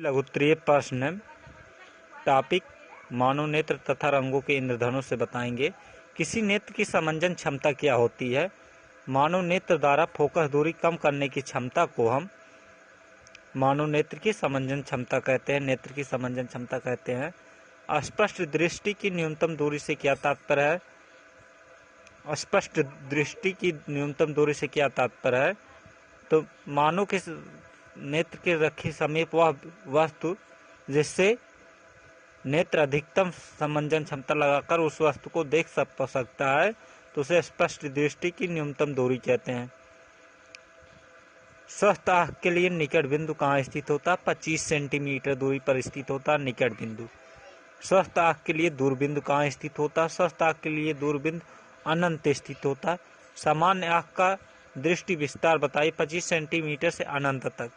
लघुत्तरीय प्रश्न टॉपिक मानव नेत्र तथा रंगों के इंद्रधनुष से बताएंगे। किसी नेत्र की समंजन क्षमता क्या होती है? मानव नेत्र द्वारा फोकस दूरी कम करने की क्षमता को हम मानव नेत्र की समंजन क्षमता कहते हैं। नेत्र की समंजन क्षमता कहते हैं। अस्पष्ट दृष्टि की न्यूनतम दूरी से क्या तात्पर्य है? अस्पष्ट दृष्टि की न्यूनतम दूरी से क्या तात्पर्य है? तो मानव के नेत्र के रखी समीप वह वस्तु जिससे नेत्र अधिकतम समंजन क्षमता लगाकर उस वस्तु को देख सकता है, तो उसे स्पष्ट दृष्टि की न्यूनतम दूरी कहते हैं। स्वस्थ आंख के लिए निकट बिंदु कहाँ स्थित होता है? 25 सेंटीमीटर दूरी पर स्थित होता है निकट बिंदु। स्वस्थ आंख के लिए दूरबिंदु कहाँ स्थित होता है? स्वस्थ आंख के लिए दूरबिंदु अनंत स्थित होता है। सामान्य आंख का दृष्टि विस्तार बताइए 25 सेंटीमीटर से अनंत तक।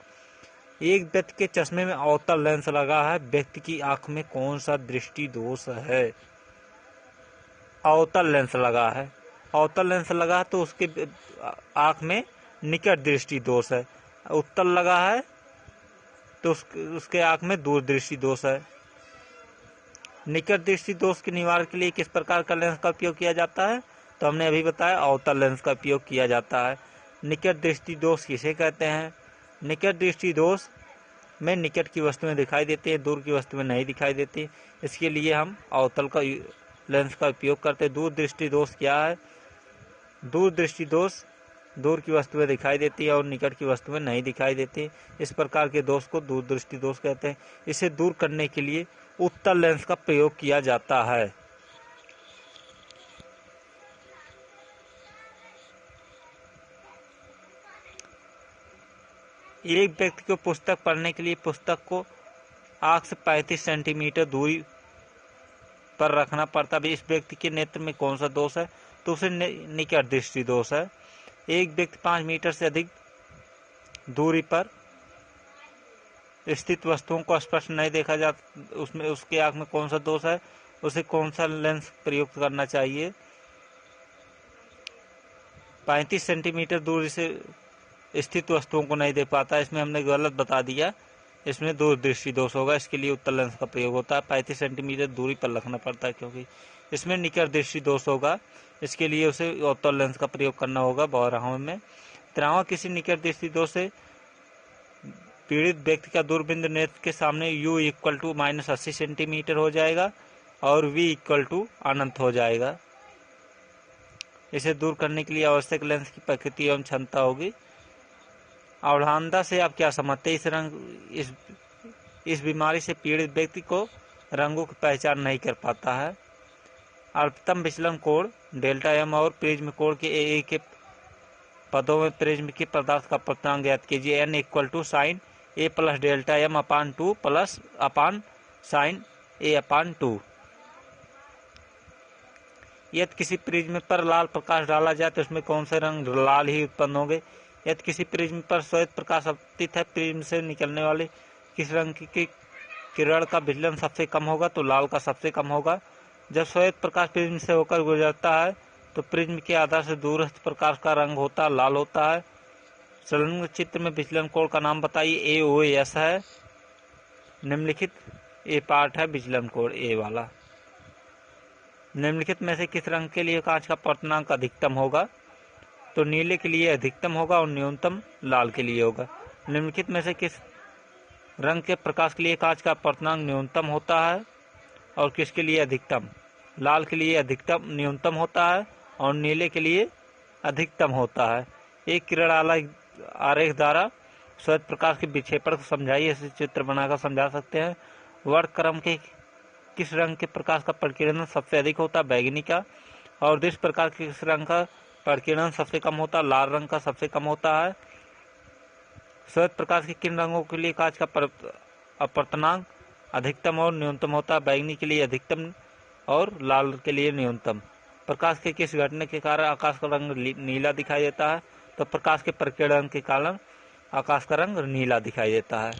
एक व्यक्ति के चश्मे में अवतल लेंस लगा है, व्यक्ति की आंख में कौन सा दृष्टि दोष है? अवतल लेंस लगा है, अवतल लेंस लगा है तो उसके आंख में निकट दृष्टि दोष है। उत्तल लगा है तो उसके आंख में दूर दृष्टि दोष है। निकट दृष्टि दोष के निवारण के लिए किस प्रकार का लेंस का उपयोग किया जाता है? तो हमने अभी बताया अवतल लेंस का उपयोग किया जाता है। निकट दृष्टि दोष किसे कहते हैं? निकट दृष्टि दोष में निकट की वस्तुएं दिखाई देती है, दूर की वस्तुएं नहीं दिखाई देती। इसके लिए हम अवतल का लेंस का उपयोग करते हैं। दूर दृष्टि दोष क्या है? दूर दृष्टि दोष दूर की वस्तुएं दिखाई देती है और निकट की वस्तुएं नहीं दिखाई देती। इस प्रकार के दोष को दूर दृष्टि दोष कहते हैं। इसे दूर करने के लिए उत्तल लेंस का प्रयोग किया जाता है। एक व्यक्ति को पुस्तक पढ़ने के लिए पुस्तक को आंख से 35 सेंटीमीटर दूरी पर रखना पड़ता है। इस व्यक्ति के नेत्र में कौन सा दोष है? तो उसे निकट दृष्टि दोष है। एक व्यक्ति 5 मीटर से अधिक दूरी पर स्थित वस्तुओं को स्पष्ट नहीं देखा जाता, उसमें उसके आंख में कौन सा दोष है? उसे कौन सा लेंस प्रयुक्त करना चाहिए? 35 सेंटीमीटर दूरी से स्थित वस्तुओं को नहीं देख पाता, इसमें हमने गलत बता दिया। इसमें दूर दृष्टि दोष होगा, इसके लिए उत्तल लेंस का प्रयोग होता है। 35 सेंटीमीटर दूरी पर रखना पड़ता है क्योंकि इसमें निकट दृष्टि दोष होगा, इसके लिए उसे उत्तल लेंस का प्रयोग करना होगा। 12वां में 13वां किसी निकट दृष्टि दोष से पीड़ित व्यक्ति का दूरबिंदु नेत्र के सामने u = -80 सेंटीमीटर हो जाएगा और v = अनंत हो जाएगा। इसे दूर करने के लिए आवश्यक लेंस की प्रकृति एवं क्षमता होगी। अवधानता से आप क्या समझते हैं? इस बीमारी से पीड़ित व्यक्ति को रंगों की पहचान नहीं कर पाता है। अल्पतम विचलन कोण Δm और प्रिज्म कोण के ए के पदों में प्रिज्म की पदार्थ का पूर्णांक ज्ञात कीजिए। n = sin a + Δm/2 plus sin a/2। यदि किसी प्रिज्म पर लाल प्रकाश डाला जाए तो उसमें कौन से रंग लाल ही उत्पन्न होंगे? यदि किसी प्रिज्म पर श्वेत प्रकाश आपतित है, प्रिज्म से निकलने वाले किस रंग की किरण का विचलन सबसे कम होगा? तो लाल का सबसे कम होगा। जब श्वेत प्रकाश प्रिज्म से होकर गुजरता है तो प्रिज्म के आधार से दूरस्थ प्रकाश का रंग होता लाल होता है। संलग्न चित्र में विचलन कोण का नाम बताइए। AOS है। निम्नलिखित ए पार्ट है विचलन कोण ए वाला। निम्नलिखित में से किस रंग के लिए कांच का पूर्णांक अधिकतम होगा? तो नीले के लिए अधिकतम होगा और न्यूनतम लाल के लिए होगा। निम्नलिखित में से किस रंग के प्रकाश के लिए कांच का पूर्णांक न्यूनतम होता है और किसके लिए अधिकतम? लाल के लिए अधिकतम न्यूनतम होता है और नीले के लिए अधिकतम होता है। एक किरण आरेख द्वारा श्वेत प्रकाश के विक्षेपण को समझाइए। ऐसे चित्र बनाकर समझा सकते हैं। वर्णक्रम के किस रंग के प्रकाश का प्रकीर्णन सबसे अधिक होता है? बैगनी का। और जिस प्रकार के किस रंग का प्रकीर्णन सबसे कम होता है? लाल रंग का सबसे कम होता है। श्वेत प्रकाश के किन रंगों के लिए कांच का अपवर्तनांक अधिकतम और न्यूनतम होता है? बैगनी के लिए अधिकतम और लाल के लिए न्यूनतम। प्रकाश के किस घटना के कारण आकाश का रंग नीला दिखाई देता है? तो प्रकाश के प्रकीर्णन के कारण आकाश का रंग नीला दिखाई देता है।